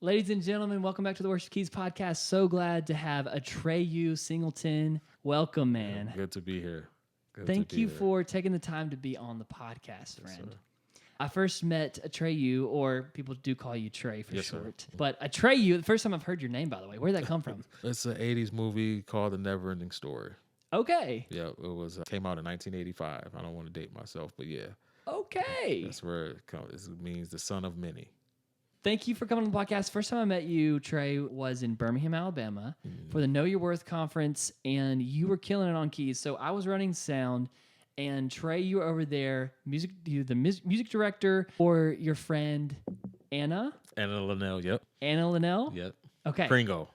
Ladies and gentlemen, welcome back to the Worship Keys podcast. So glad to have Atreyu Singleton. Welcome, man. Good to be here. Thank you for taking the time to be on the podcast, friend. I first met Atreyu, or people do call you Trey for short. Sir. But Atreyu, the first time I've heard your name, by the way. Where did that come from? It's an 80s movie called The Never-Ending Story. Okay. Yeah, it was came out in 1985. I don't want to date myself, but yeah. Okay. That's where it comes. It means the son of many. Thank you for coming on the podcast. First time I met you, Trey, was in Birmingham, Alabama for the Know Your Worth conference, and you were killing it on keys. So I was running sound, and Trey, you were over there, the music director, or your friend Anna Linnell, yep. Anna Linnell? Yep. Okay. Pringo.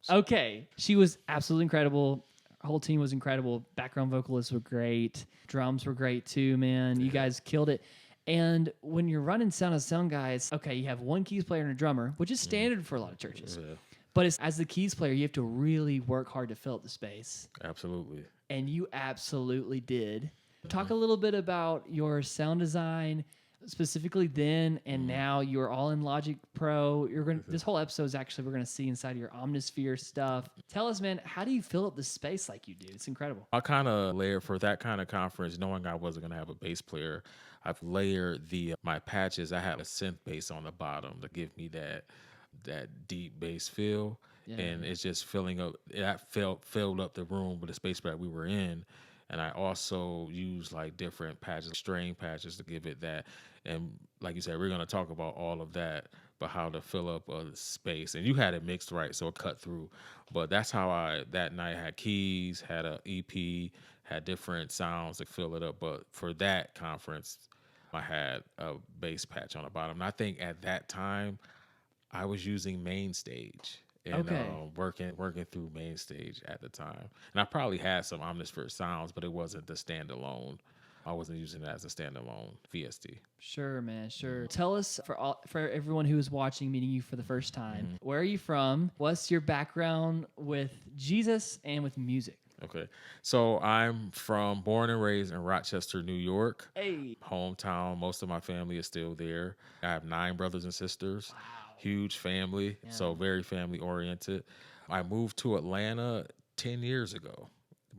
Okay. She was absolutely incredible. Her whole team was incredible. Background vocalists were great. Drums were great too, man. You guys killed it. And when you're running sound as sound guys, okay, you have one keys player and a drummer, which is standard for a lot of churches. Yeah, But as the keys player, you have to really work hard to fill up the space. absolutely. And you absolutely did. Talk a little bit about your sound design, specifically then and now. You're all in Logic Pro. This whole episode is actually, we're going to see inside your Omnisphere stuff. Tell us, man, how do you fill up the space like you do? It's incredible. I kind of layered for that kind of conference, knowing I wasn't going to have a bass player. I've layered my patches. I had a synth bass on the bottom to give me that deep bass feel, and it's just filling up. That filled up the room with the space that we were in, and I also used like different patches, string patches, to give it that. And like you said, we're going to talk about all of that, but how to fill up a space. And you had it mixed right, so it cut through. But that's how that night had keys, had a EP, had different sounds to fill it up. But for that conference, I had a bass patch on the bottom. And I think at that time, I was using Mainstage and working through Mainstage at the time. And I probably had some Omnisphere sounds, but it wasn't the standalone. I wasn't using that as a standalone VST. Sure, man, sure. Tell us, for everyone who is watching, meeting you for the first time, where are you from? What's your background with Jesus and with music? Okay, so I'm born and raised in Rochester, New York. Hey. Hometown. Most of my family is still there. I have 9 brothers and sisters. Wow. Huge family, so very family oriented. I moved to Atlanta 10 years ago.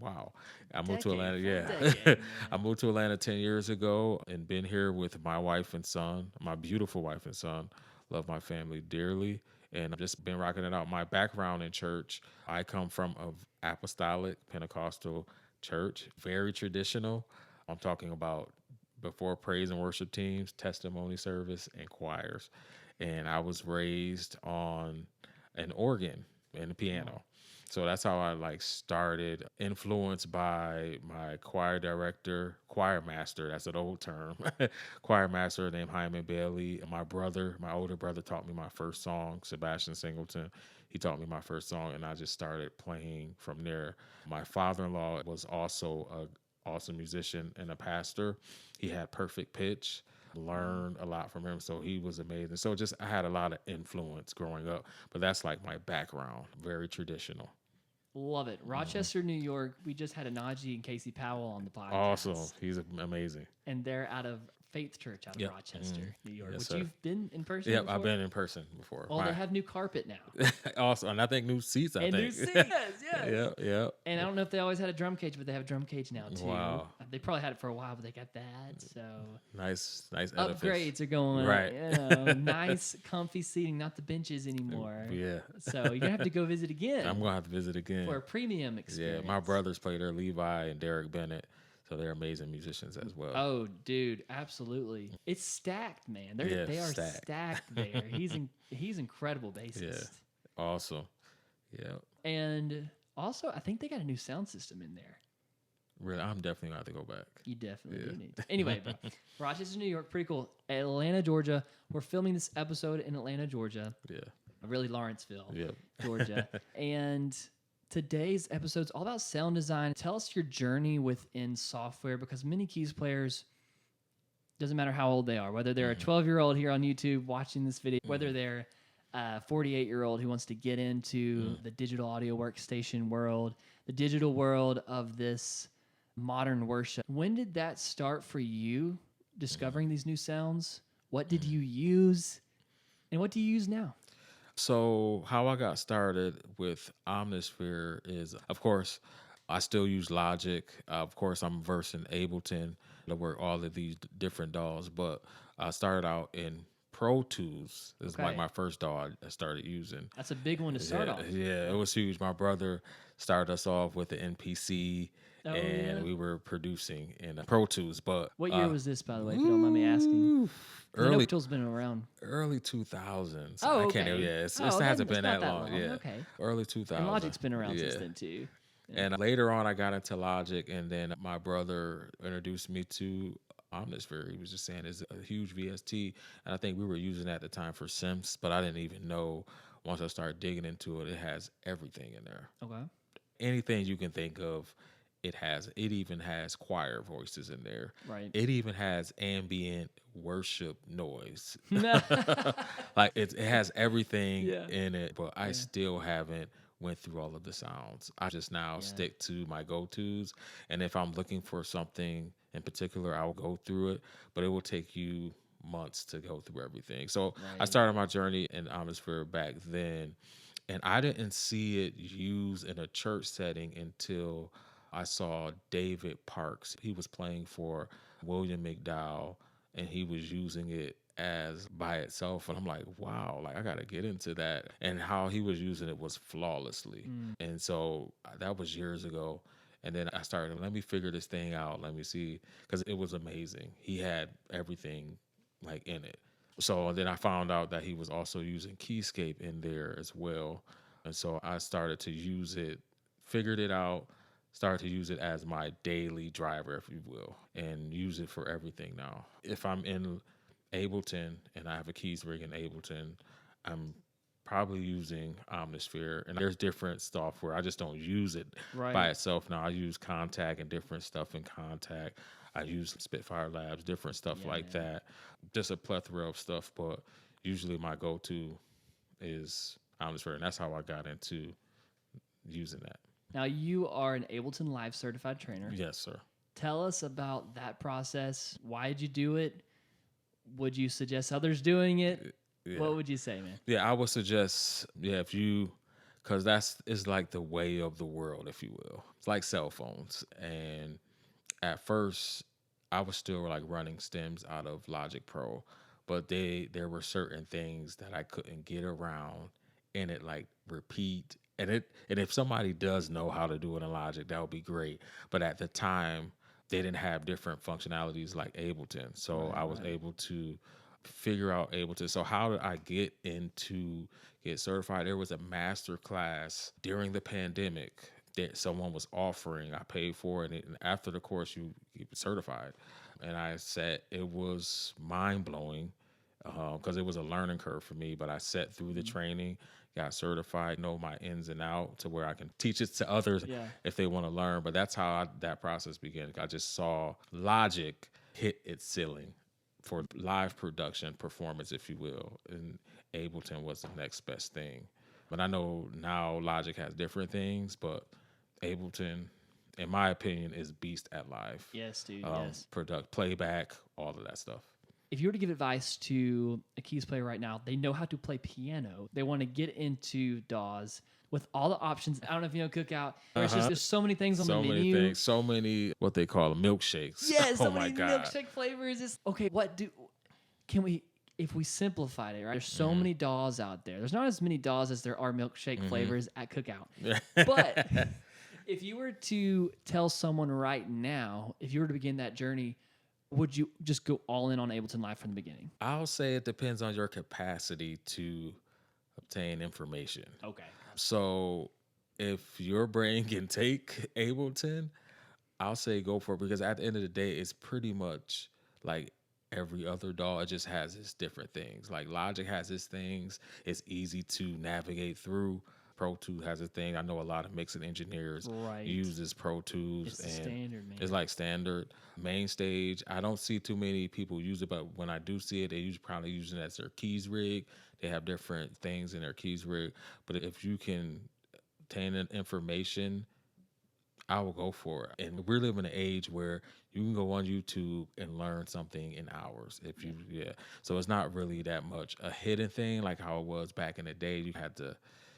Wow. I moved to Atlanta, I moved to Atlanta 10 years ago and been here with my wife and son, my beautiful wife and son. Love my family dearly. And I've just been rocking it out. My background in church, I come from an apostolic Pentecostal church, very traditional. I'm talking about before praise and worship teams, testimony service, and choirs. And I was raised on an organ and a piano. So that's how I started, influenced by my choir master, that's an old term, choir master named Hyman Bailey. And my older brother taught me my first song, Sebastian Singleton. He taught me my first song, and I just started playing from there. My father-in-law was also an awesome musician and a pastor. He had perfect pitch. Learned a lot from him, so he was amazing. So I had a lot of influence growing up, but that's like my background, very traditional. Love it. Rochester, New York. We just had Najee and Casey Powell on the podcast. Awesome. He's amazing. And they're out of Faith Church out of Rochester, New York, Yes, which you've been in person Yep, before? I've been in person before. Well, they have new carpet now. Also, and I think new seats, New seats, yes. Yeah. And I don't know if they always had a drum cage, but they have a drum cage now, too. Wow. They probably had it for a while, but they got that, so... Nice edifice. Upgrades are going right. on. Nice, comfy seating, not the benches anymore. Yeah. So you're going to have to go visit again. I'm going to have to visit again. For a premium experience. Yeah, my brothers play there, Levi and Derek Bennett. So they're amazing musicians as well. Oh, dude, absolutely. It's stacked, man. They are stacked there. He's incredible bassist. Yeah, awesome. Yeah. And also, I think they got a new sound system in there. Really, I'm definitely going to have to go back. You definitely do need to. Anyway, Rochester, New York, pretty cool. Atlanta, Georgia. We're filming this episode in Atlanta, Georgia. Yeah. Really, Lawrenceville, Yep. Georgia. And today's episode is all about sound design. Tell us your journey within software, because many keys players, doesn't matter how old they are, whether they're a 12-year-old here on YouTube watching this video, whether they're a 48-year-old who wants to get into the digital audio workstation world, the digital world of this modern worship. When did that start for you, discovering these new sounds? What did you use, and what do you use now? So how I got started with Omnisphere is, of course, I still use Logic. Of course, I'm versed in Ableton to work all of these different DAWs, but I started out in Pro Tools. This is like Okay. my first DAW I started using. That's a big one to start off. Yeah, it was huge. My brother started us off with the NPC, and we were producing in Pro Tools. But what year was this, by the way, if you don't mind me asking? Early Tools been around. Early 2000s. Oh, okay. I can't. Yeah, it hasn't been that long. Yeah, Okay. Early 2000s. And Logic's been around since then too. Yeah. And later on, I got into Logic, and then my brother introduced me to Omnisphere. He was just saying it's a huge VST, and I think we were using it at the time for synths, but I didn't even know. Once I started digging into it, it has everything in there. Okay. Anything you can think of, it has. It even has choir voices in there. Right. It even has ambient worship noise. Like it has everything in it, but I still haven't went through all of the sounds. I just now stick to my go-tos, and if I'm looking for something in particular, I'll go through it, but it will take you months to go through everything. So I started my journey in Omnisphere back then, and I didn't see it used in a church setting until I saw David Parks. He was playing for William McDowell, and he was using it as by itself, and I'm like, wow, like I gotta get into that. And how he was using it was flawlessly. And so that was years ago. And then I started, let me figure this thing out, let me see, because it was amazing. He had everything like in it. So then I found out that he was also using Keyscape in there as well. And so I started to use it, figured it out, started to use it as my daily driver, if you will, and use it for everything now. If I'm in Ableton and I have a keys rig in Ableton, I'm probably using Omnisphere, and there's different software. I just don't use it by itself now. I use Contact and different stuff in Contact. I use Spitfire Labs, different stuff like that. Just a plethora of stuff, but usually my go-to is Omnisphere, and that's how I got into using that. Now, you are an Ableton Live certified trainer. Yes, sir. Tell us about that process. Why did you do it? Would you suggest others doing it? Yeah. What would you say, man? Yeah, I would suggest, if you, because is like the way of the world, if you will. It's like cell phones. And at first, I was still like running stems out of Logic Pro, but there were certain things that I couldn't get around in it, like repeat. And if somebody does know how to do it in Logic, that would be great. But at the time, they didn't have different functionalities like Ableton. So I was able to figure out Ableton. So how did I get certified? There was a master class during the pandemic that someone was offering. I paid for it, and after the course, you get certified. And I said it was mind-blowing because it was a learning curve for me, but I sat through the training, got certified, know my ins and outs to where I can teach it to others if they want to learn. But that's how that process began. I just saw Logic hit its ceiling for live production performance, if you will, and Ableton was the next best thing. But I know now Logic has different things, but Ableton, in my opinion, is beast at live. Yes, dude, yes. Playback, all of that stuff. If you were to give advice to a keys player right now, they know how to play piano. They want to get into DAWs with all the options. I don't know if you know Cookout. There's so many things on the menu. So many things. So many, what they call milkshakes. Yeah, so many milkshake flavors. Okay, if we simplified it, right? There's so many DAWs out there. There's not as many DAWs as there are milkshake flavors at Cookout. But if you were to tell someone right now, if you were to begin that journey, would you just go all in on Ableton Live from the beginning? I'll say it depends on your capacity to obtain information. Okay. So if your brain can take Ableton, I'll say go for it, because at the end of the day, it's pretty much like every other DAW. It just has its different things. Like Logic has its things. It's easy to navigate through. Pro Tools has a thing. I know a lot of mixing engineers use this Pro Tools. It's standard, man. It's like standard. Main Stage, I don't see too many people use it, but when I do see it, they probably using it as their keys rig. They have different things in their keys rig. But if you can obtain information, I will go for it. And we're living in an age where you can go on YouTube and learn something in hours. So it's not really that much a hidden thing like how it was back in the day. You had to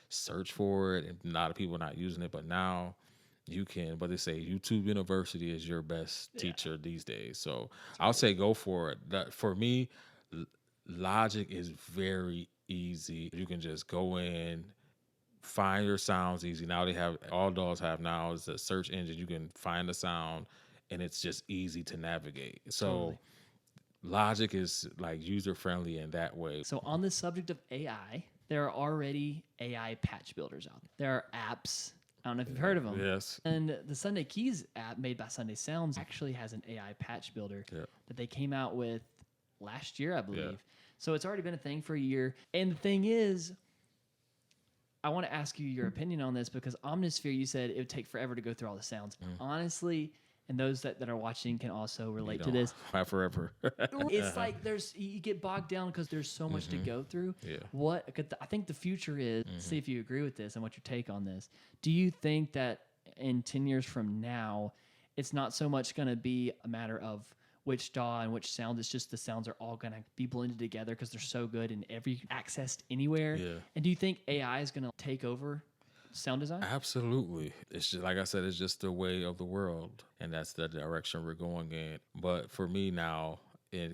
search for it, and a lot of people are not using it. But now you can. But they say YouTube University is your best teacher these days. So I'll say go for it. For me, Logic is very easy. You can just go in, find your sounds easy. Now they have, all DAWs have now is a search engine. You can find the sound and it's just easy to navigate. So Logic is like user friendly in that way. So on the subject of AI, there are already AI patch builders out there. There are apps. I don't know if you've heard of them. Yes. And the Sunday Keys app made by Sunday Sounds actually has an AI patch builder that they came out with last year, I believe. Yeah. So it's already been a thing for a year. And the thing is, I want to ask you your opinion on this because Omnisphere, you said it would take forever to go through all the sounds. Honestly, and those that are watching can also relate to this. Not forever. It's like you get bogged down because there's so much to go through. Yeah. I think the future is, see if you agree with this and what your take on this. Do you think that in 10 years from now, it's not so much going to be a matter of which DAW and which sound, it's just the sounds are all going to be blended together because they're so good and accessed anywhere? Yeah. And do you think AI is going to take over sound design? Absolutely. It's just, like I said, it's just the way of the world, and that's the direction we're going in. But for me now,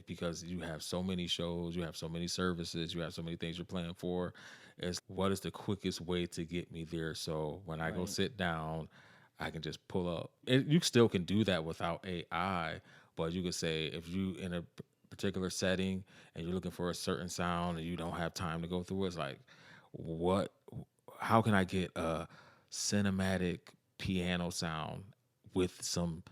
because you have so many shows, you have so many services, you have so many things you're playing for, is what is the quickest way to get me there? So when I go sit down, I can just pull up. You still can do that without AI, but you could say if you in a particular setting and you're looking for a certain sound and you don't have time to go through it, it's like, how can I get a cinematic piano sound with some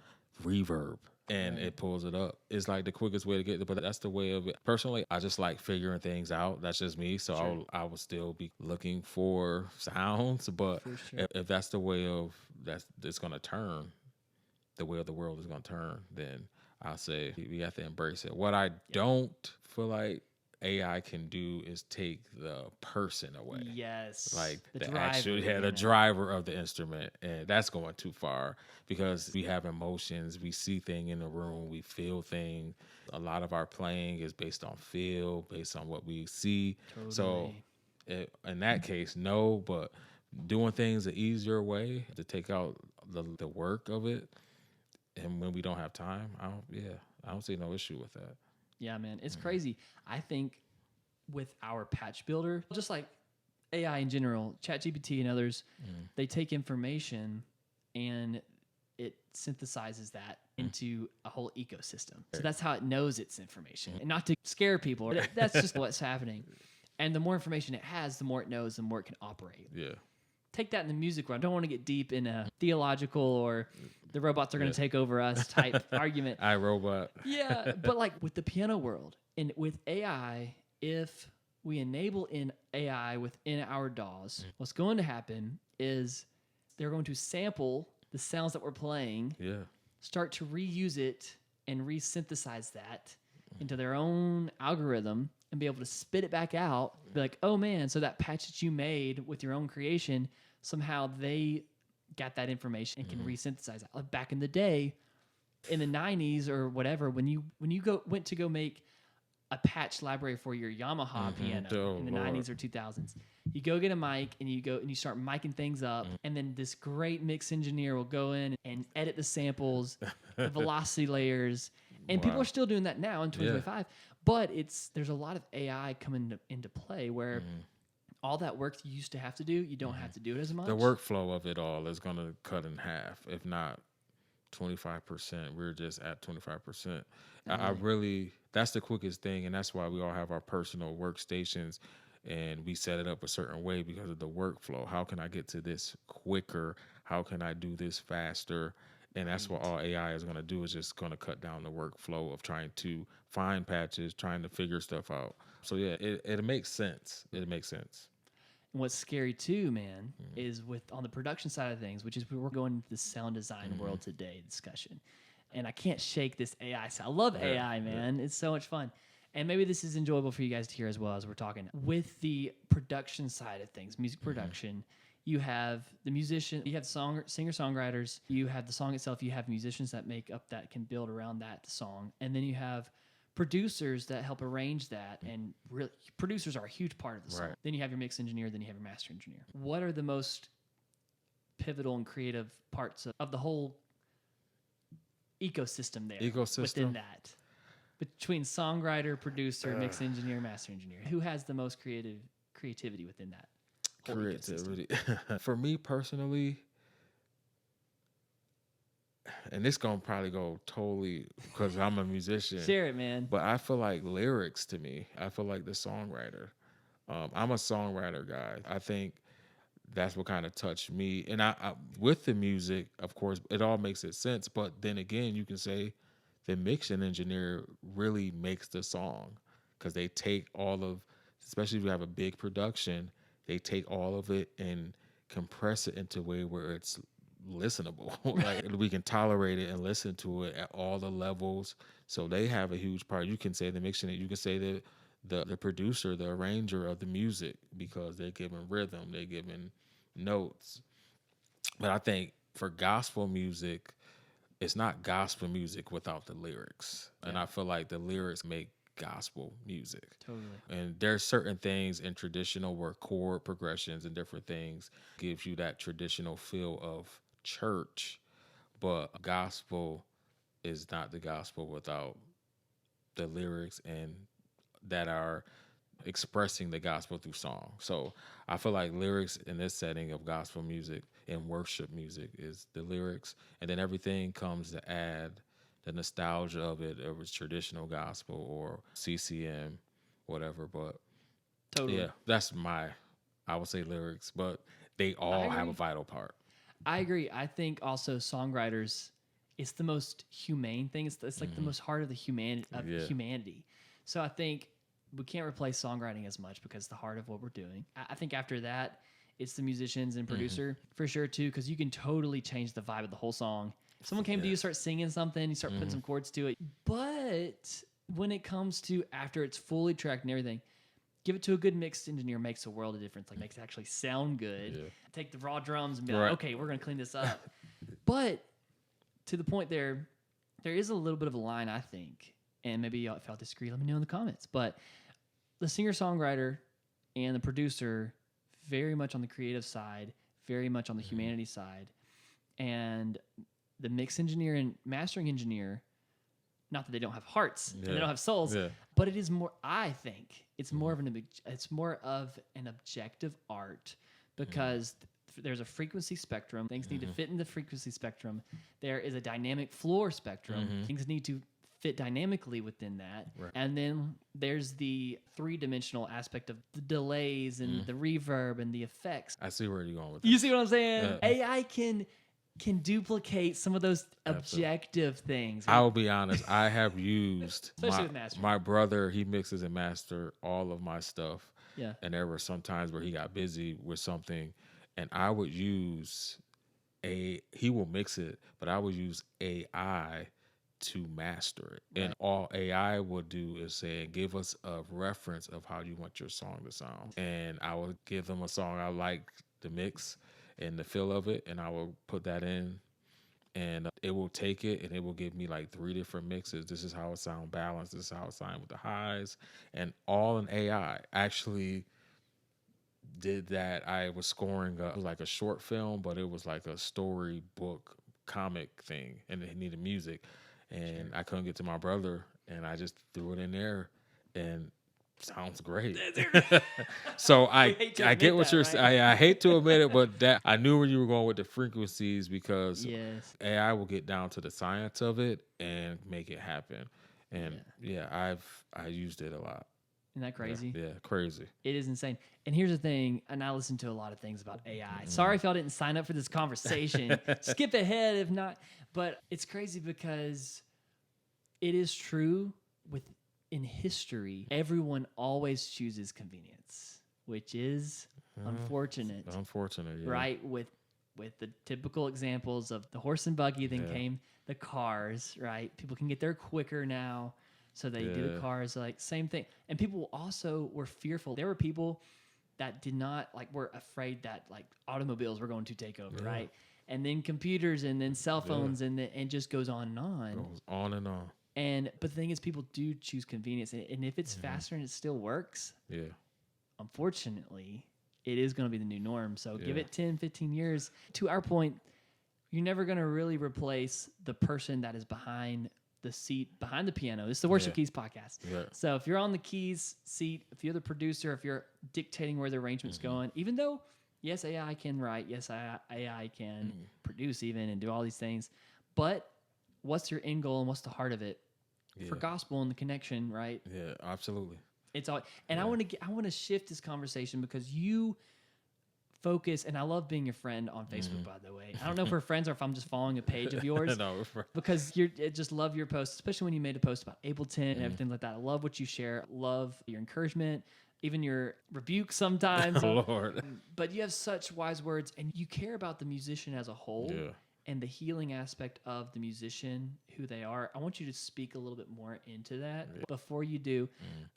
reverb? And it pulls it up. It's like the quickest way to get it, but that's the way of it. Personally, I just like figuring things out. That's just me. So I will still be looking for sounds, but if that's the way of it's going to turn, the way of the world is going to turn, then I'll say we have to embrace it. What I don't feel like AI can do is take the person away. Yes. Like the driver of the instrument. And that's going too far because we have emotions. We see things in the room. We feel things. A lot of our playing is based on feel, based on what we see. Totally. So in that case, no, but doing things the easier way to take out the work of it. And when we don't have time, I don't see no issue with that. Yeah, man, it's crazy. I think with our patch builder, just like AI in general, ChatGPT and others, they take information and it synthesizes that into a whole ecosystem. So that's how it knows its information. And not to scare people, that's just what's happening. And the more information it has, the more it knows, the more it can operate. Yeah. Take that in the music world. I don't want to get deep in a theological or the robots are going to take over us type argument. iRobot. Yeah, but like with the piano world and with AI, if we enable in AI within our DAWs, what's going to happen is they're going to sample the sounds that we're playing, start to reuse it and resynthesize that into their own algorithm and be able to spit it back out. Be like, oh man, so that patch that you made with your own creation, somehow they got that information and can resynthesize that. Like back in the day, in the 90s or whatever, when you went to go make a patch library for your Yamaha piano in the 90s or 2000s, you go get a mic and you start micing things up, and then this great mix engineer will go in and edit the samples, the velocity layers, and people are still doing that now in 2025. But there's a lot of AI coming into play where all that work you used to have to do, you don't have to do it as much. The workflow of it all is going to cut in half, if not 25%. We're just at 25%. That's the quickest thing, and that's why we all have our personal workstations, and we set it up a certain way because of the workflow. How can I get to this quicker? How can I do this faster? And that's what all AI is going to do, is just going to cut down the workflow of trying to find patches, trying to figure stuff out. So yeah, it makes sense. It makes sense. And what's scary too, man, is on the production side of things, which is we're going into the sound design world today discussion. And I can't shake this AI side. I love AI, man. It's so much fun. And maybe this is enjoyable for you guys to hear as well as we're talking. With the production side of things, music production, You have the musician, you have singer-songwriters, you have the song itself, you have musicians that make up that can build around that song, and then you have producers that help arrange that, and really, producers are a huge part of the song. Right. Then you have your mix engineer, then you have your master engineer. What are the most pivotal and creative parts of the whole ecosystem there? Within that? Between songwriter, producer, mix engineer, master engineer. Who has the most creativity within that? Creativity. For me personally, and this gonna probably go totally because I'm a musician. Share it, man. But I feel like lyrics to me. I feel like the songwriter. I'm a songwriter guy. I think that's what kind of touched me. And I with the music, of course, it all makes sense. But then again, you can say the mixing engineer really makes the song because they take all of, especially if you have a big production, they take all of it and compress it into a way where it's listenable. Like we can tolerate it and listen to it at all the levels. So they have a huge part. You can say the mixing, you can say the producer, the arranger of the music, because they're giving rhythm, they're giving notes. But I think for gospel music, it's not gospel music without the lyrics. Yeah. And I feel like the lyrics make gospel music. Totally. And there's certain things in traditional where chord progressions and different things gives you that traditional feel of church, but gospel is not the gospel without the lyrics and that are expressing the gospel through song. So I feel like lyrics in this setting of gospel music and worship music is the lyrics, and then everything comes to add the nostalgia of it. It was traditional gospel or CCM, whatever. But totally, yeah, that's I would say lyrics, but they all have a vital part. I agree. I think also songwriters, it's the most humane thing. It's like the most heart of the humanity. So I think we can't replace songwriting as much because it's the heart of what we're doing. I think after that, it's the musicians and producer for sure too, because you can totally change the vibe of the whole song. If someone came to you, start singing something, you start putting some chords to it. But when it comes to after it's fully tracked and everything, give it to a good mixed engineer, makes a world of difference. Like makes it actually sound good. Yeah. Take the raw drums and be like, okay, we're gonna clean this up. But to the point there is a little bit of a line, I think, and maybe if y'all disagree, let me know in the comments. But the singer-songwriter and the producer, very much on the creative side, very much on the humanity side, and the mix engineer and mastering engineer, not that they don't have hearts and they don't have souls, but it is more, I think, it's more of an objective art, because there's a frequency spectrum. Things need to fit in the frequency spectrum. There is a dynamic floor spectrum. Things need to fit dynamically within that. Right. And then there's the three-dimensional aspect of the delays and the reverb and the effects. I see where you're going with this. You see what I'm saying? AI can duplicate some of those objective things. Right? I'll be honest, I have used my brother, he mixes and masters all of my stuff. Yeah. And there were some times where he got busy with something, and I would use he will mix it, but I would use AI to master it. Right. And all AI will do is say, give us a reference of how you want your song to sound. And I will give them a song I like the mix and the feel of it, and I will put that in, and it will take it and it will give me like 3 different mixes. This is how it sound balanced. This is how it sound with the highs, and all in AI. Actually did that. I was scoring like a short film, but it was like a storybook comic thing, and it needed music. And I couldn't get to my brother, and I just threw it in there, and sounds great. So I get what you're saying. I hate to admit it, but that I knew where you were going with the frequencies, because AI will get down to the science of it and make it happen. And I used it a lot. Isn't that crazy? Yeah, crazy. It is insane. And here's the thing, and I listen to a lot of things about AI. Sorry if y'all didn't sign up for this conversation. Skip ahead if not. But it's crazy because it is true in history, everyone always chooses convenience, which is unfortunate. Unfortunate, yeah. Right? With the typical examples of the horse and buggy, then came the cars, right? People can get there quicker now. So they do the cars, like same thing. And people also were fearful. There were people that did not were afraid that automobiles were going to take over, right? And then computers, and then cell phones, and just goes on and on. Goes on and on. But the thing is, people do choose convenience, and if it's faster and it still works, unfortunately, it is going to be the new norm. So give it 10, 15 years. To our point, you're never going to really replace the person that is behind the seat, behind the piano. This is the Worship Keys podcast. Yeah. So if you're on the keys seat, if you're the producer, if you're dictating where the arrangement's going, even though, yes, AI can write, yes, AI can produce even and do all these things, but what's your end goal and what's the heart of it for gospel and the connection, right? Yeah, absolutely. It's all, and I want to shift this conversation because you focus, and I love being your friend on Facebook, by the way. I don't know if we're friends or if I'm just following a page of yours. No, we're friends. Because I just love your posts, especially when you made a post about Ableton and everything like that. I love what you share. Love your encouragement, even your rebuke sometimes. Oh, Lord. But you have such wise words, and you care about the musician as a whole. Yeah. And the healing aspect of the musician, who they are. I want you to speak a little bit more into that. Yeah. Before you do,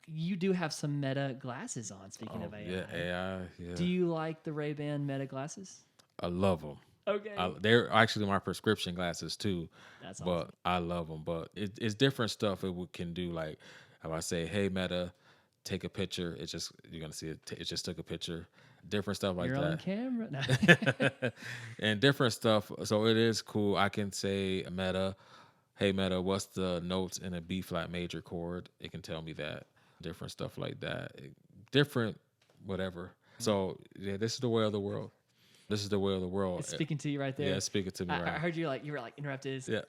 you do have some Meta glasses on, speaking of AI. Yeah, AI, yeah. Do you like the Ray-Ban Meta glasses? I love them. Okay. They're actually my prescription glasses, too. That's awesome. But I love them. But it's different stuff it can do. Like, if I say, hey, Meta, take a picture, you're going to see it just took a picture. Different stuff like You're that. On camera. No. And different stuff. So it is cool. I can say, Meta, hey, Meta, what's the notes in a B flat major chord? It can tell me that. Different stuff like that. Different whatever. So, yeah, this is the way of the world. This is the way of the world. It's speaking to you right there. Yeah, it's speaking to me right I heard you were interrupted. Yeah.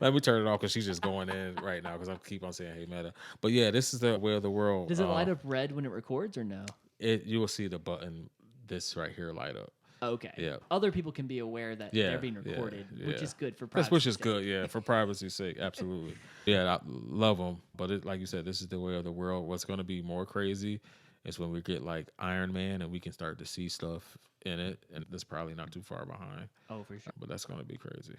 Let me turn it off because she's just going in right now because I keep on saying, hey, Meta. But yeah, this is the way of the world. Does it light up red when it records or no? You will see the button, this right here, light up. Okay. Yeah. Other people can be aware that they're being recorded, which is good for privacy. Which is good, yeah, for privacy's sake, absolutely. Yeah, I love them, but like you said, this is the way of the world. What's going to be more crazy is when we get like Iron Man and we can start to see stuff in it, and that's probably not too far behind. Oh, for sure. But that's going to be crazy.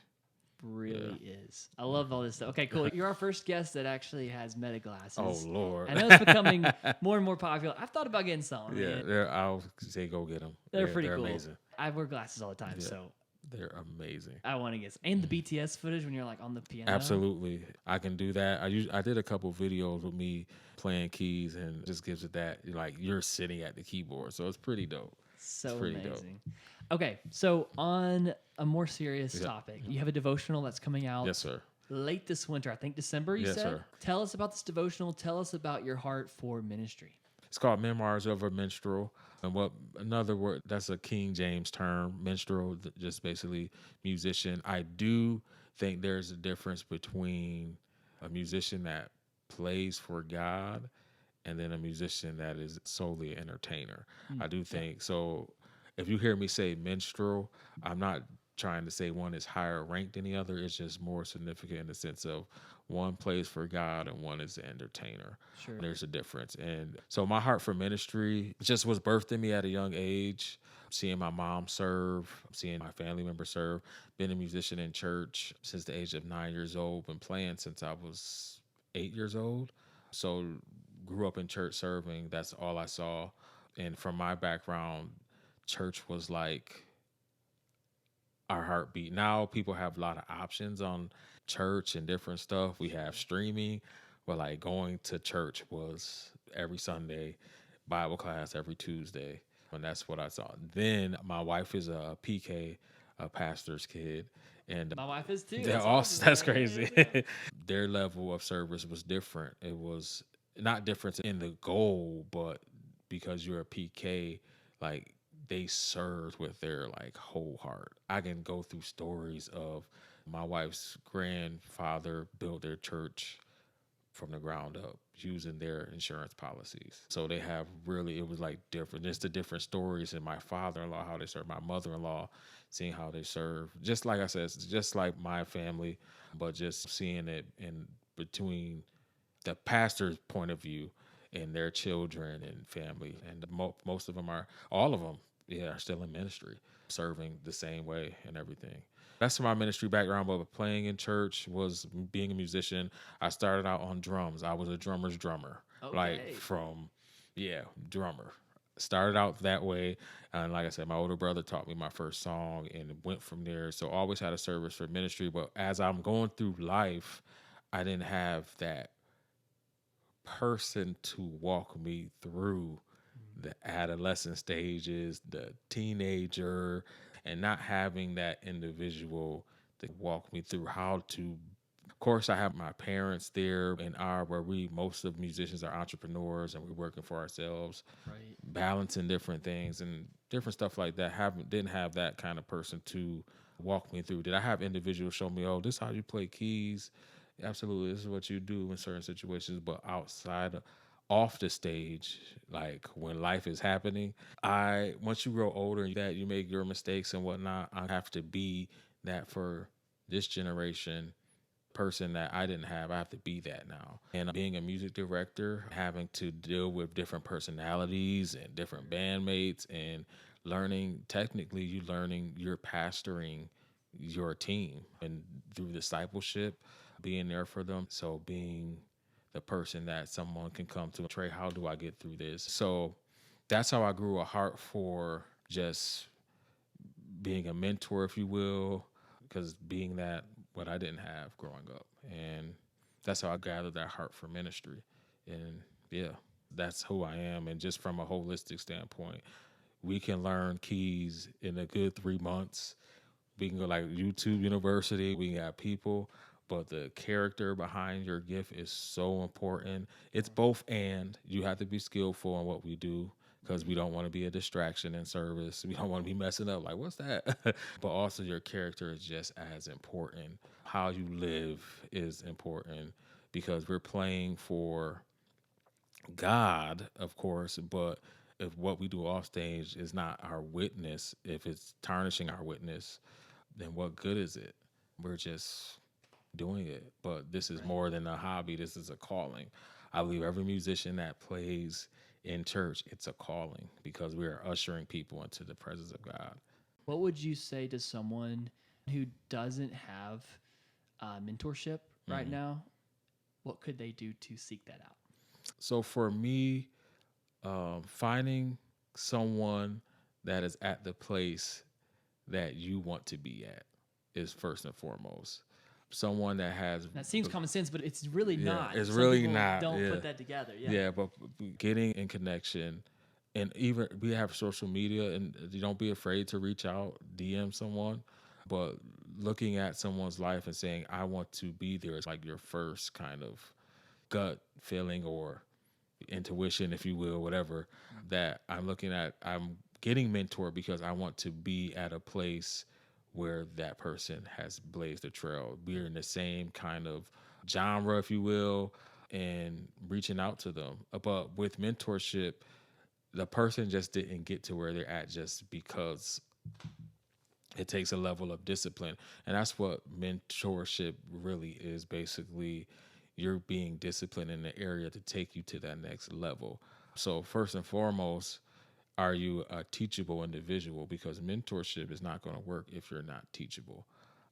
Really is. I love all this stuff. Okay, cool. You're our first guest that actually has Meta glasses. Oh, Lord. I know it's becoming more and more popular. I've thought about getting some. Yeah, I'll say go get them. They're pretty cool. Amazing. I wear glasses all the time, so they're amazing. I want to get some. And the BTS footage when you're like on the piano. Absolutely. I can do that. I did a couple videos with me playing keys, and it just gives it that, like, you're sitting at the keyboard. So it's pretty dope. So amazing. Dope. Okay, so on a more serious topic, you have a devotional that's coming out. Yes, sir. Late this winter, I think December, you said? Yes, sir. Tell us about this devotional. Tell us about your heart for ministry. It's called Memoirs of a Minstrel. And another word, that's a King James term, minstrel, just basically musician. I do think there's a difference between a musician that plays for God and then a musician that is solely an entertainer. I do think so. If you hear me say minstrel, I'm not trying to say one is higher ranked than the other. It's just more significant in the sense of one plays for God and one is an entertainer. Sure. There's a difference. And so my heart for ministry just was birthed in me at a young age, seeing my mom serve, seeing my family members serve, been a musician in church since the age of 9 years old, been playing since I was 8 years old. So grew up in church serving. That's all I saw. And from my background, church was like our heartbeat. Now people have a lot of options on church and different stuff. We have streaming, but like going to church was every Sunday, Bible class every Tuesday, and that's what I saw. Then my wife is a PK, a pastor's kid, and my wife is too. That's crazy. Their level of service was different. It was not different in the goal, but because you're a PK, like, they served with their like whole heart. I can go through stories of my wife's grandfather built their church from the ground up using their insurance policies. So they have really, it was like different. Just the different stories in my father-in-law, how they serve, my mother-in-law, seeing how they serve. Just like I said, it's just like my family, but just seeing it in between the pastor's point of view and their children and family. And most of them all of them, are still in ministry, serving the same way and everything. That's my ministry background, but playing in church was being a musician. I started out on drums. I was a drummer's drummer, drummer. started out that way. And like I said, my older brother taught me my first song and it went from there. So always had a service for ministry. But as I'm going through life, I didn't have that person to walk me through the adolescent stages, the teenager, and not having that individual to walk me through how to. Of course, I have my parents there in where most of musicians are entrepreneurs and we're working for ourselves, right, balancing different things and different stuff like that. Didn't have that kind of person to walk me through. Did I have individuals show me, oh, this is how you play keys? Absolutely, this is what you do in certain situations. But off the stage, like when life is happening, once you grow older, that you make your mistakes and whatnot, I have to be that for this generation person that I didn't have. I have to be that now. And being a music director, having to deal with different personalities and different bandmates and you're pastoring your team and through discipleship, being there for them. So being the person that someone can come to, Trey, how do I get through this? So that's how I grew a heart for just being a mentor, if you will, because being that what I didn't have growing up. And that's how I gathered that heart for ministry. And yeah, that's who I am. And just from a holistic standpoint, we can learn keys in a good 3 months. We can go like YouTube University. We got people, but the character behind your gift is so important. It's both and. You have to be skillful in what we do because we don't want to be a distraction in service. We don't want to be messing up like, what's that? But also your character is just as important. How you live is important because we're playing for God, of course, but if what we do off stage is not our witness, if it's tarnishing our witness, then what good is it? We're just doing it. But this is more than a hobby. This is a calling. I believe every musician that plays in church, it's a calling because we are ushering people into the presence of God. What would you say to someone who doesn't have mentorship right now? What could they do to seek that out? So for me, finding someone that is at the place that you want to be at is first and foremost. Someone that seems common sense, but it's really not. It's Some really people not. Don't put that together. Yeah, but getting in connection, and even we have social media, and you don't be afraid to reach out, DM someone, but looking at someone's life and saying, I want to be there is like your first kind of gut feeling or intuition, if you will, whatever, that I'm looking at. I'm getting mentored because I want to be at a place where that person has blazed a trail. We're in the same kind of genre, if you will, and reaching out to them. But with mentorship, the person just didn't get to where they're at just because it takes a level of discipline. And that's what mentorship really is. Basically, you're being disciplined in the area to take you to that next level. So first and foremost, are you a teachable individual? Because mentorship is not going to work if you're not teachable.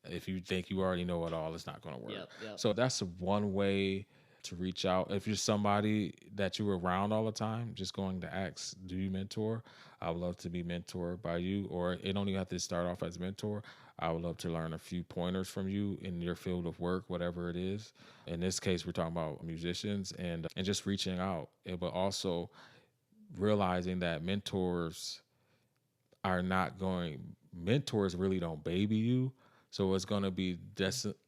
If you think you already know it all, it's not going to work. Yep. So that's one way to reach out. If you're somebody that you're around all the time, just going to ask, do you mentor? I would love to be mentored by you. Or it don't even have to start off as mentor. I would love to learn a few pointers from you in your field of work, whatever it is. In this case, we're talking about musicians and just reaching out, but also realizing that mentors really don't baby you. So it's going to be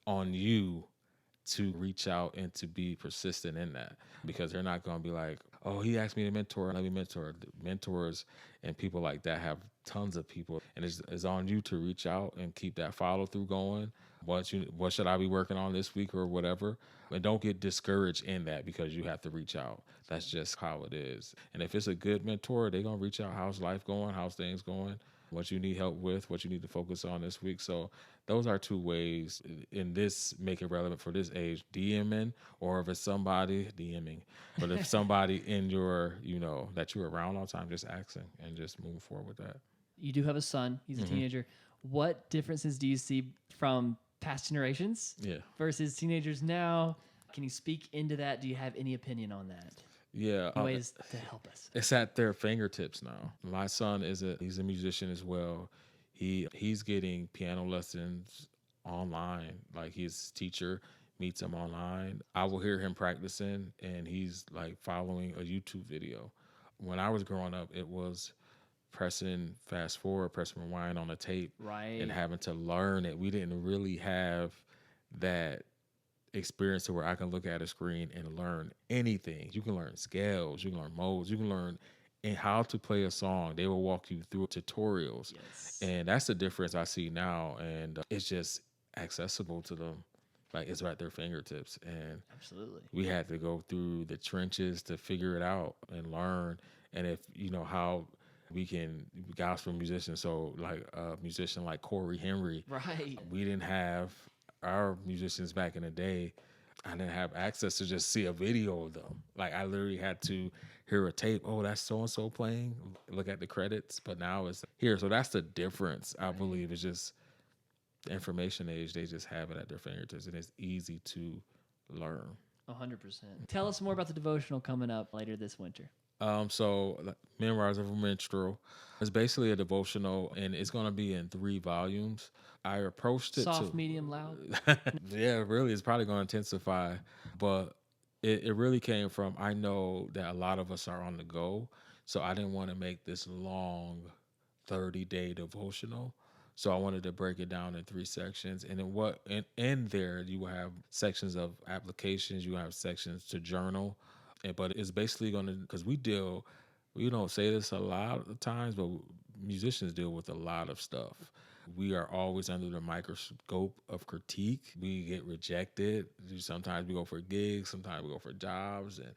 on you to reach out and to be persistent in that, because they're not going to be like, oh, he asked me to mentor, let me mentor. Mentors and people like that have tons of people, and it's on you to reach out and keep that follow through going. What should I be working on this week or whatever? And don't get discouraged in that because you have to reach out. That's just how it is. And if it's a good mentor, they're going to reach out. How's life going? How's things going? What you need help with, what you need to focus on this week. So those are two ways in this, make it relevant for this age, DMing, or if it's somebody DMing, but if somebody in your, that you're around all the time, just asking and just moving forward with that. You do have a son. He's a teenager. What differences do you see from past generations versus teenagers now? Can you speak into that? Do you have any opinion on that? Yeah, ways to help us. it's at their fingertips now. My son he's a musician as well. He's getting piano lessons online. Like his teacher meets him online. I will hear him practicing, and he's like following a YouTube video. When I was growing up, it was pressing fast forward, pressing rewind on a tape, Right. and having to learn it. We didn't really have that experience to where I can look at a screen and learn anything. You can learn scales, you can learn modes, you can learn and how to play a song. They will walk you through tutorials. Yes. And that's the difference I see now. And it's just accessible to them. Like it's right at their fingertips. And absolutely, we had to go through the trenches to figure it out and learn. And if you know how we can gospel musicians, so like a musician like Corey Henry, right? We didn't have our musicians back in the day. I didn't have access to just see a video of them. Like I literally had to hear a tape. Oh, that's so and so playing. Look at the credits. But now it's here. So that's the difference. I believe it's just the information age. They just have it at their fingertips, and it's easy to learn. 100%. Tell us more about the devotional coming up later this winter. So Memoirs of a Minstrel is basically a devotional, and it's going to be in 3 volumes. I approached it soft, medium, loud. Yeah, really, it's probably going to intensify, but it really came from, I know that a lot of us are on the go, so I didn't want to make this long 30-day devotional. So I wanted to break it down in 3 sections. And in there, you will have sections of applications, you have sections to journal. But it's basically going to, because we don't say this a lot of times, but musicians deal with a lot of stuff. We are always under the microscope of critique. We get rejected. Sometimes we go for gigs, sometimes we go for jobs, and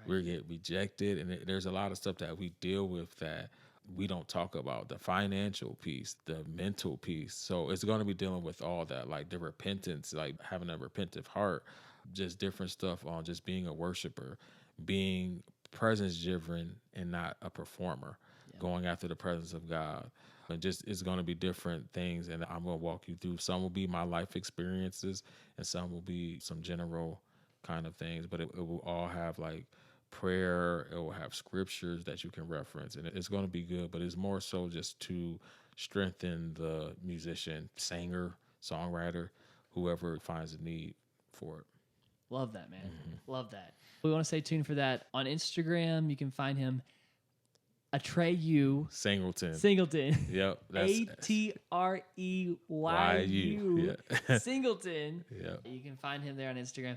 we get rejected. And there's a lot of stuff that we deal with that we don't talk about, the financial piece, the mental piece. So it's going to be dealing with all that, like the repentance, like having a repentant heart, just different stuff on just being a worshiper, being presence driven and not a performer, going after the presence of God. And just it's going to be different things, and I'm going to walk you through. Some will be my life experiences, and some will be some general kind of things, but it will all have like prayer. It will have scriptures that you can reference, and it's going to be good, but it's more so just to strengthen the musician, singer, songwriter, whoever finds a need for it. Love that, man. Mm-hmm. Love that. We want to stay tuned for that. On Instagram, you can find him, Atreyu Singleton. Yep. Atreyu Singleton. Yep. You can find him there on Instagram.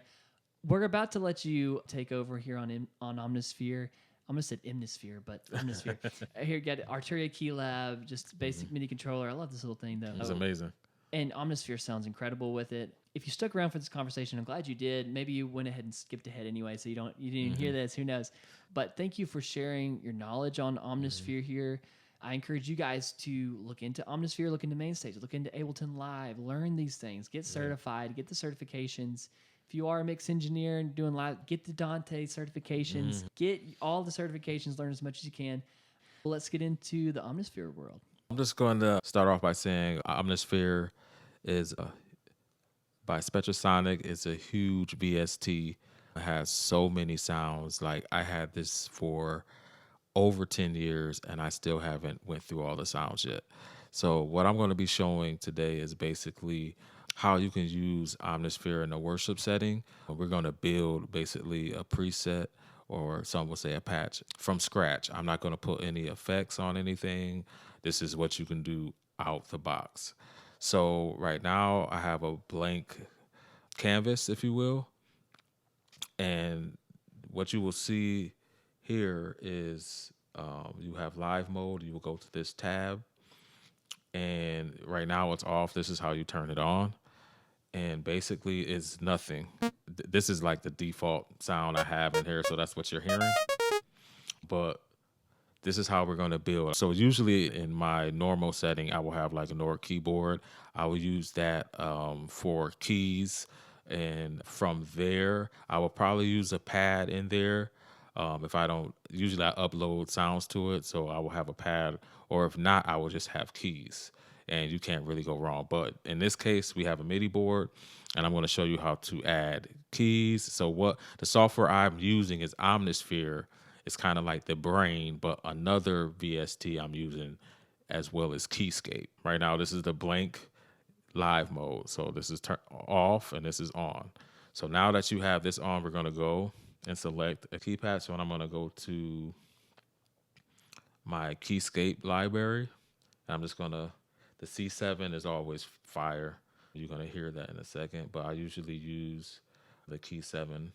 We're about to let you take over here on Omnisphere. I almost said Omnisphere, but Omnisphere. Here, get Arteria Key Lab, just basic MIDI controller. I love this little thing, though. It's amazing. And Omnisphere sounds incredible with it. If you stuck around for this conversation, I'm glad you did. Maybe you went ahead and skipped ahead anyway, so you didn't even hear this. Who knows? But thank you for sharing your knowledge on Omnisphere here. I encourage you guys to look into Omnisphere, look into Mainstage, look into Ableton Live, learn these things, get certified, get the certifications. If you are a mix engineer and doing live, get the Dante certifications, get all the certifications, learn as much as you can. Well, let's get into the Omnisphere world. I'm just going to start off by saying Omnisphere is by Spectrasonic. It's a huge VST. It has so many sounds. Like I had this for over 10 years and I still haven't went through all the sounds yet. So what I'm going to be showing today is basically how you can use Omnisphere in a worship setting. We're going to build basically a preset, or some will say a patch, from scratch. I'm not going to put any effects on anything. This is what you can do out the box. So right now I have a blank canvas, if you will. And what you will see here is you have live mode. You will go to this tab. And right now it's off. This is how you turn it on. And basically it's nothing. This is like the default sound I have in here. So that's what you're hearing. But this is how we're going to build. So usually in my normal setting, I will have like a Nord keyboard. I will use that for keys. And from there, I will probably use a pad in there. If I don't, usually I upload sounds to it. So I will have a pad, or if not, I will just have keys. and you can't really go wrong. But in this case, we have a MIDI board, and I'm going to show you how to add keys. So what the software I'm using is Omnisphere. It's kind of like the brain, but another VST I'm using as well as Keyscape. Right now, this is the blank live mode. So this is off and this is on. So now that you have this on, we're going to go and select a keypad. So I'm going to go to my Keyscape library. I'm just going to, the C7 is always fire. You're going to hear that in a second, but I usually use the key 7.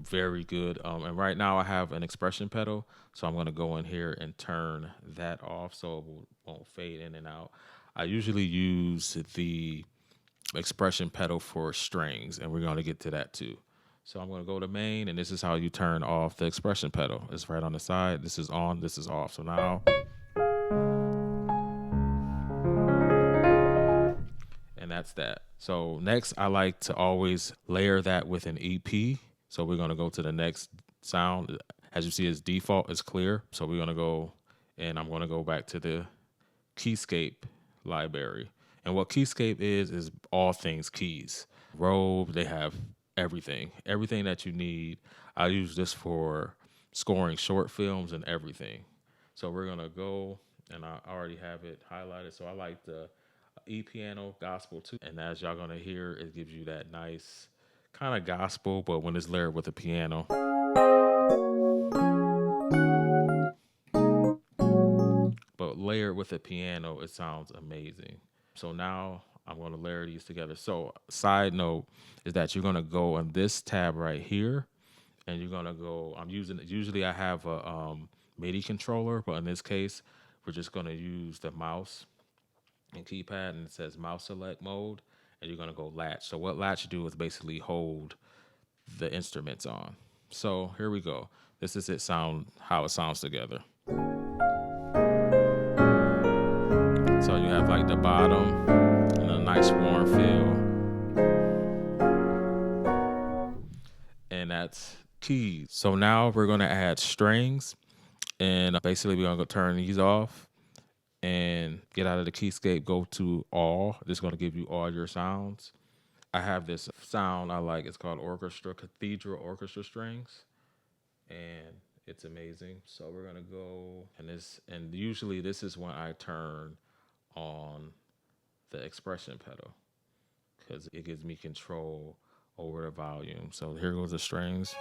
Very good. And right now I have an expression pedal, so I'm going to go in here and turn that off so it won't fade in and out. I usually use the expression pedal for strings, and we're going to get to that too. So I'm going to go to main, and this is how you turn off the expression pedal. It's right on the side. This is on, this is off. So now, and that's that. So next, I like to always layer that with an EP. So we're going to go to the next sound. As you see, its default is clear. So we're going to go, and I'm going to go back to the Keyscape library. And what Keyscape is all things keys. Robe, they have everything that you need. I use this for scoring short films and everything. So we're going to go, and I already have it highlighted. So I like the E-piano gospel too. And as y'all going to hear, it gives you that nice kind of gospel, but when it's layered with a piano. But layered with a piano, it sounds amazing. So now I'm going to layer these together. So side note is that you're going to go on this tab right here, and you're going to go, usually I have a MIDI controller, but in this case, we're just going to use the mouse and keypad, and it says mouse select mode. And you're going to go latch. So what latch do is basically hold the instruments on. So here we go. This is how it sounds together. So you have like the bottom and a nice warm feel. And that's keys. So now we're going to add strings. And basically we're going to go turn these off and get out of the Keyscape, go to all. This is going to give you all your sounds. I have this sound I like. It's called cathedral orchestra strings, and it's amazing. So we're going to go, and usually this is when I turn on the expression pedal because it gives me control over the volume. So here goes the strings.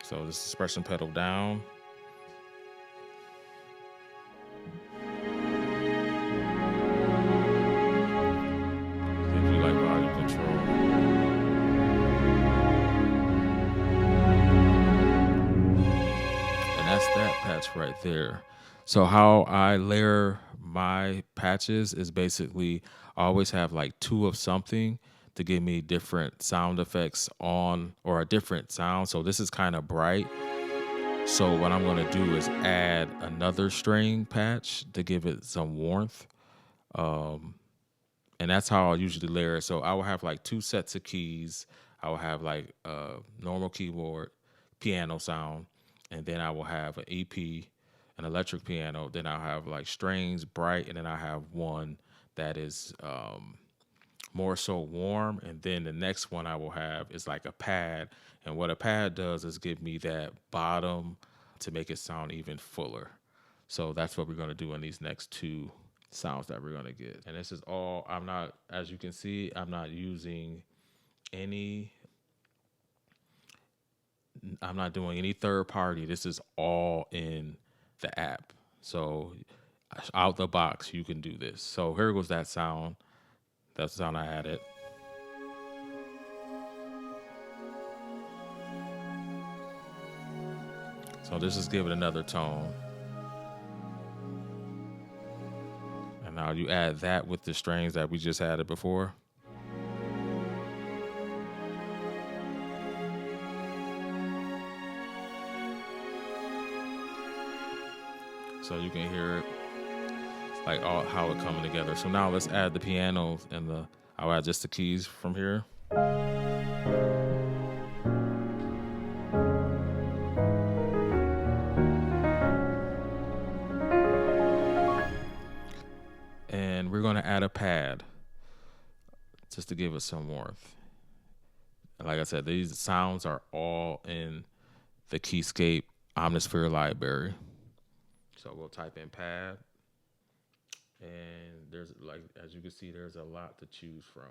So this expression pedal down. Patch right there. So how I layer my patches is basically I always have like 2 of something to give me different sound effects on, or a different sound. So this is kind of bright. So what I'm going to do is add another string patch to give it some warmth. And that's how I usually layer it. So I will have like 2 sets of keys. I will have like a normal keyboard, piano sound, and then I will have an EP, an electric piano. Then I'll have like strings, bright, and then I have one that is more so warm. And then the next one I will have is like a pad. And what a pad does is give me that bottom to make it sound even fuller. So that's what we're going to do in these next 2 sounds that we're going to get. And this is all, as you can see, I'm not using I'm not doing any third party. This is all in the app. So out the box, you can do this. So here goes that sound. That's the sound I added. So let's just give it another tone. And now you add that with the strings that we just added before. So you can hear it, like how it coming together. So now let's add the piano and I'll add just the keys from here. just to give it some warmth. Like I said, these sounds are all in the Keyscape Omnisphere library. So we'll type in pad, and there's, like, as you can see, there's a lot to choose from.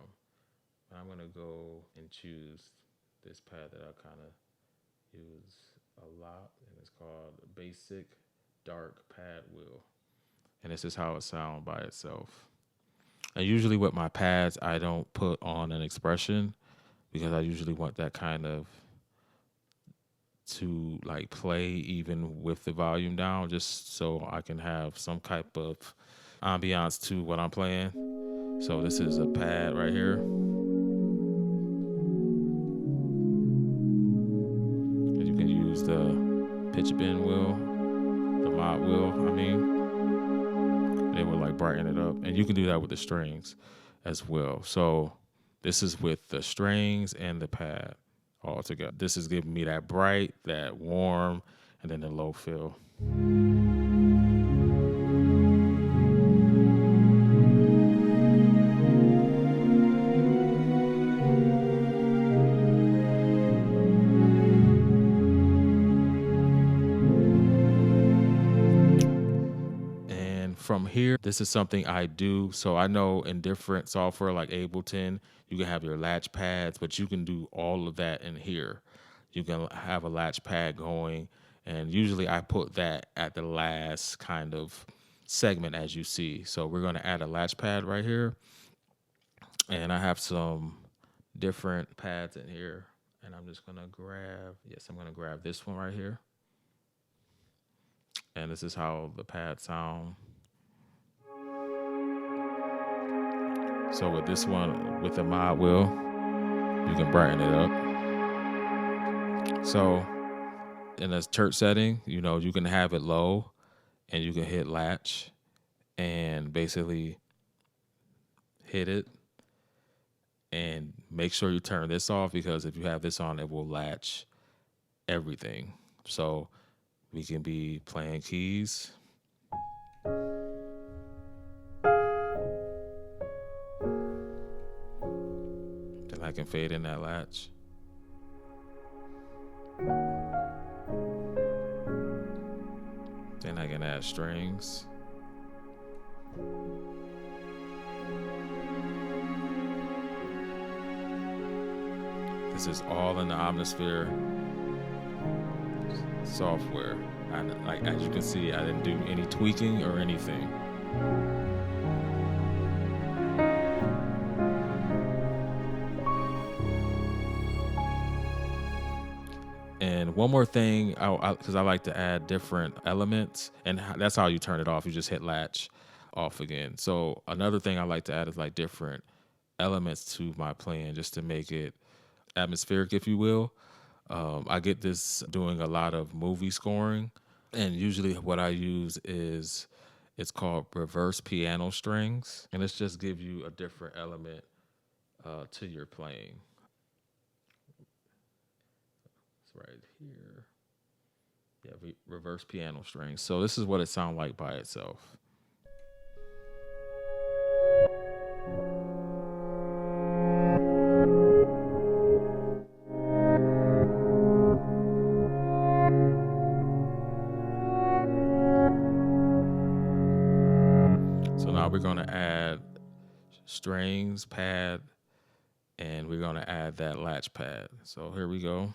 I'm gonna go and choose this pad that I kind of use a lot, and it's called Basic Dark Pad Wheel. And this is how it sounds by itself. And usually with my pads, I don't put on an expression because I usually want that kind of to like play even with the volume down, just so I can have some type of ambiance to what I'm playing. So this is a pad right here. And you can use the pitch bend wheel, the mod wheel, it will like brighten it up. And you can do that with the strings as well. So this is with the strings and the pad all together. This is giving me that bright, that warm, and then the low feel. From here, this is something I do. So I know in different software like Ableton, you can have your latch pads, but you can do all of that in here. You can have a latch pad going, and usually I put that at the last kind of segment, as you see. So we're going to add a latch pad right here, and I have some different pads in here, and I'm just going to grab this one right here. And this is how the pads sound. So with this one, with the mod wheel, you can brighten it up. So in a church setting, you can have it low and you can hit latch and basically hit it and make sure you turn this off, because if you have this on, it will latch everything. So we can be playing keys. I can fade in that latch. Then I can add strings. This is all in the Omnisphere software. As you can see, I didn't do any tweaking or anything. And one more thing, because I like to add different elements, and that's how you turn it off. You just hit latch off again. So another thing I like to add is like different elements to my playing, just to make it atmospheric, if you will. I get this doing a lot of movie scoring, and usually what I use is, it's called reverse piano strings, and it's just give you a different element to your playing. Right here. Yeah, reverse piano strings. So this is what it sounds like by itself. So now we're going to add strings, pad, and we're going to add that latch pad. So here we go.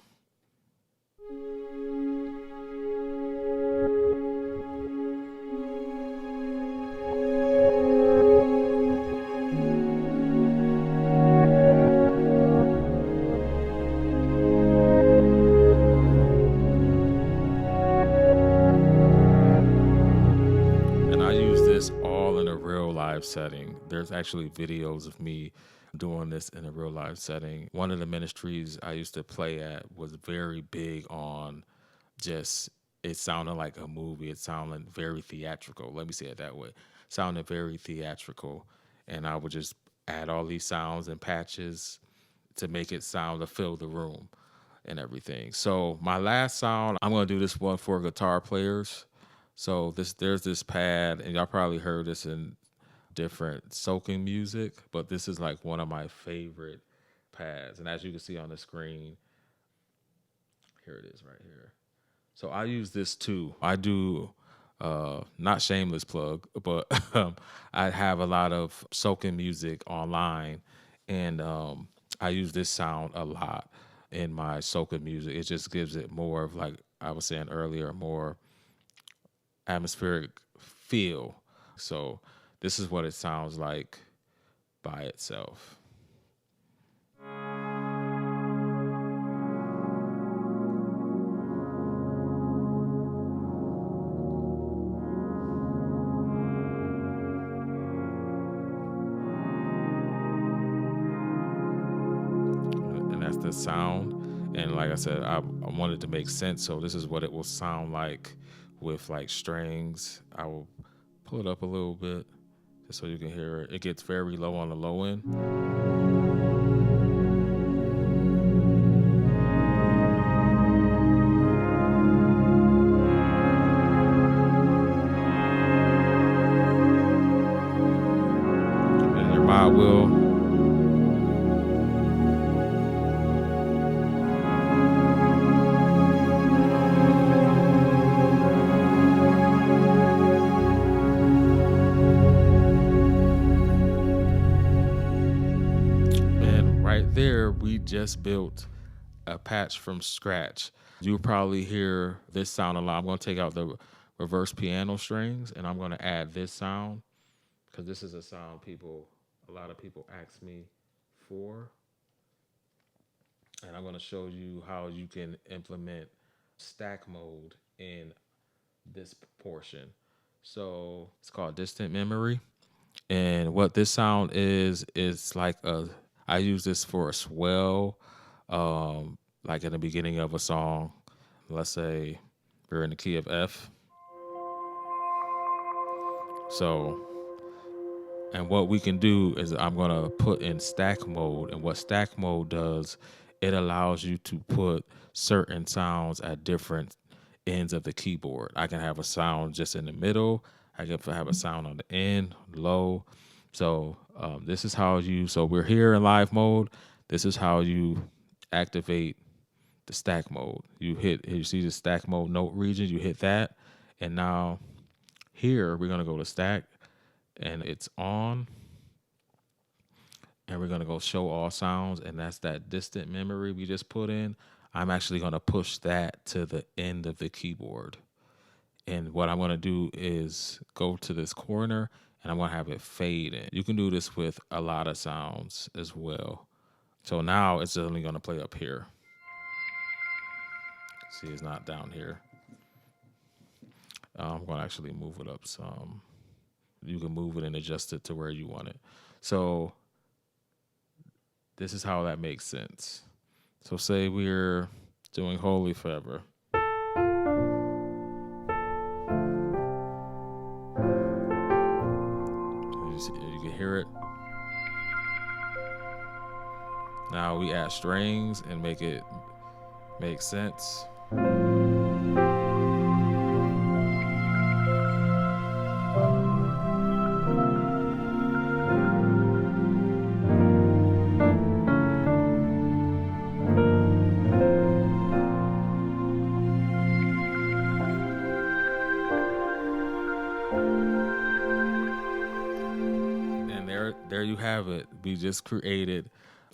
Setting. There's actually videos of me doing this in a real life setting. One of the ministries I used to play at was very big on just, it sounded like a movie. It sounded very theatrical. Let me say it that way. It sounded very theatrical. And I would just add all these sounds and patches to make it sound, to fill the room and everything. So my last sound, I'm going to do this one for guitar players. So there's this pad, and y'all probably heard this in different soaking music, but this is like one of my favorite pads. And as you can see on the screen, here it is right here. So I use this too. I do, not shameless plug, but I have a lot of soaking music online, and I use this sound a lot in my soaking music. It just gives it more of, like I was saying earlier, more atmospheric feel. So this is what it sounds like by itself. And that's the sound. And like I said, I wanted to make sense. So this is what it will sound like with like strings. I will pull it up a little bit just so you can hear it. It gets very low on the low end. And your mod wheel. There, we just built a patch from scratch. You'll probably hear this sound a lot. I'm going to take out the reverse piano strings, and I'm going to add this sound, because this is a sound a lot of people ask me for. And I'm going to show you how you can implement stack mode in this portion. So it's called distant memory. And what this sound is like I use this for a swell, like in the beginning of a song. Let's say we're in the key of F. So, and what we can do is I'm going to put in stack mode. And what stack mode does, it allows you to put certain sounds at different ends of the keyboard. I can have a sound just in the middle. I can have a sound on the end, low. So this is how so we're here in live mode. This is how you activate the stack mode. You see the stack mode note region, you hit that. And now here we're going to go to stack, and it's on. And we're going to go show all sounds, and that's that distant memory we just put in. I'm actually going to push that to the end of the keyboard. And what I'm going to do is go to this corner, and I'm going to have it fade in. You can do this with a lot of sounds as well. So now it's only going to play up here. See, it's not down here. I'm going to actually move it up some. You can move it and adjust it to where you want it. So this is how that makes sense. So say we're doing Holy Forever. You can hear it. Now we add strings and make it make sense. There you have it. We just created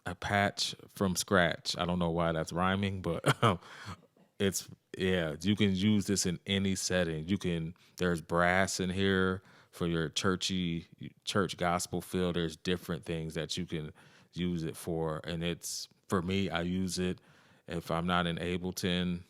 a patch from scratch. I don't know why that's rhyming, but you can use this in any setting. There's brass in here for your church gospel feel. There's different things that you can use it for. And for me, I use it if I'm not in Ableton.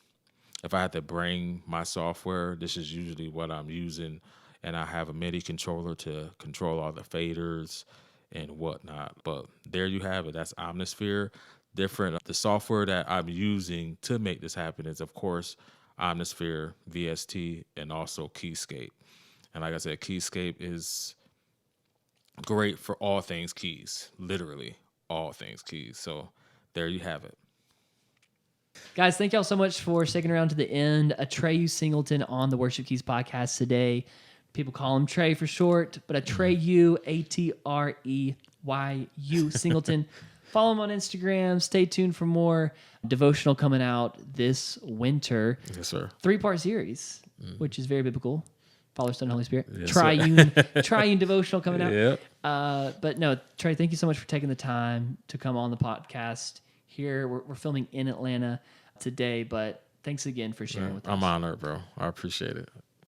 If I had to bring my software, this is usually what I'm using. And I have a MIDI controller to control all the faders and whatnot. But there you have it. That's Omnisphere. The software that I'm using to make this happen is, of course, Omnisphere, VST, and also Keyscape. And like I said, Keyscape is great for all things keys, literally all things keys. So there you have it. Guys, thank y'all so much for sticking around to the end. Atreyu Singleton on the Worship Keys podcast today. People call him Trey for short, but Atreyu, Atreyu Singleton. Follow him on Instagram. Stay tuned for more devotional coming out this winter. Yes, sir. 3-part series, which is very biblical. Father, Son, Holy Spirit. Yes, triune devotional coming out. Yep. But no, Trey, thank you so much for taking the time to come on the podcast here. We're filming in Atlanta today, but thanks again for sharing with us. I'm honored, bro. I appreciate it.